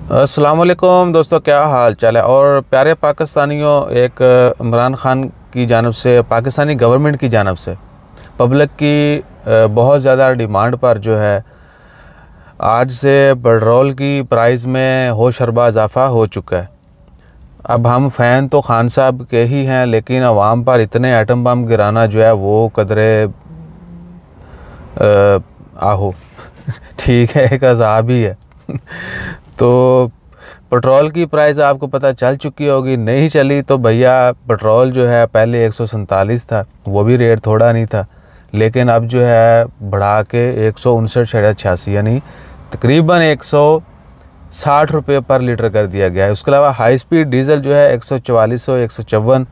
अस्सलाम वालेकुम दोस्तों, क्या हाल चाल है। और प्यारे पाकिस्तानियों, एक इमरान ख़ान की जानिब से, पाकिस्तानी गवर्नमेंट की जानिब से पब्लिक की बहुत ज़्यादा डिमांड पर जो है आज से पेट्रोल की प्राइस में होशरबा इजाफ़ा हो चुका है। अब हम फ़ैन तो खान साहब के ही हैं, लेकिन अवाम पर इतने एटम बम गिराना जो है वो कदरे आहो ठीक है, एक अज़ाब ही है। तो पेट्रोल की प्राइस आपको पता चल चुकी होगी, नहीं चली तो भैया पेट्रोल जो है पहले 147 था, वो भी रेट थोड़ा नहीं था, लेकिन अब जो है बढ़ा के 159.86 यानी तकरीबन 160 रुपये पर लीटर कर दिया गया है। उसके अलावा हाई स्पीड डीज़ल जो है 144 154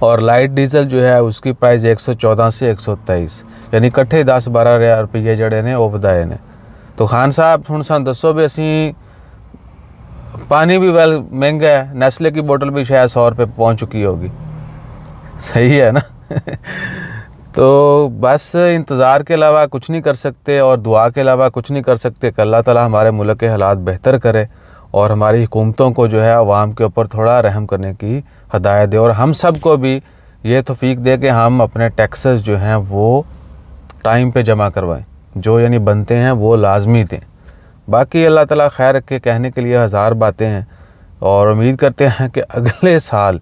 और लाइट डीज़ल जो है उसकी प्राइस 114 से 123 यानी इकट्ठे 10-12 रुपये जड़े ने वो वधाए ने। तो खान साहब हुण सानूं दसो भी असी पानी भी वेल महंगा है, नेस्ले की बोतल भी शायद 100 रुपये पहुँच चुकी होगी, सही है ना। तो बस इंतज़ार के अलावा कुछ नहीं कर सकते और दुआ के अलावा कुछ नहीं कर सकते कि अल्लाह ताला हमारे मुल्क के हालात बेहतर करे और हमारी हुकूमतों को जो है आवाम के ऊपर थोड़ा रहम करने की हदायत दे और हम सब को भी ये तौफीक दे कि हम अपने टैक्सेस जो हैं वो टाइम पे जमा करवाएं, जो यानी बनते हैं वो लाजमी दें। बाकी अल्लाह ताला खैर रखे, कहने के लिए हज़ार बातें हैं और उम्मीद करते हैं कि अगले साल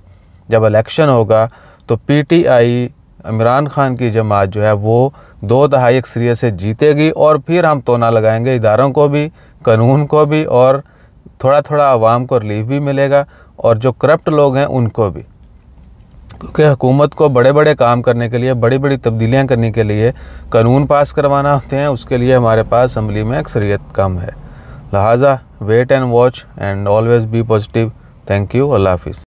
जब इलेक्शन होगा तो PTI इमरान ख़ान की जमात जो है वो 2 दहाई अक्सरियत से जीतेगी और फिर हम तोना लगाएंगे इदारों को भी, कानून को भी, और थोड़ा थोड़ा आवाम को रिलीफ भी मिलेगा और जो करप्ट लोग हैं उनको भी, क्योंकि हुकूमत को बड़े बड़े काम करने के लिए, बड़ी बड़ी तब्दीलियां करने के लिए कानून पास करवाना होते हैं, उसके लिए हमारे पास असम्बली में अक्सरियत कम है। लिहाजा wait and watch and always be positive. Thank you. अल्लाह हाफिज़।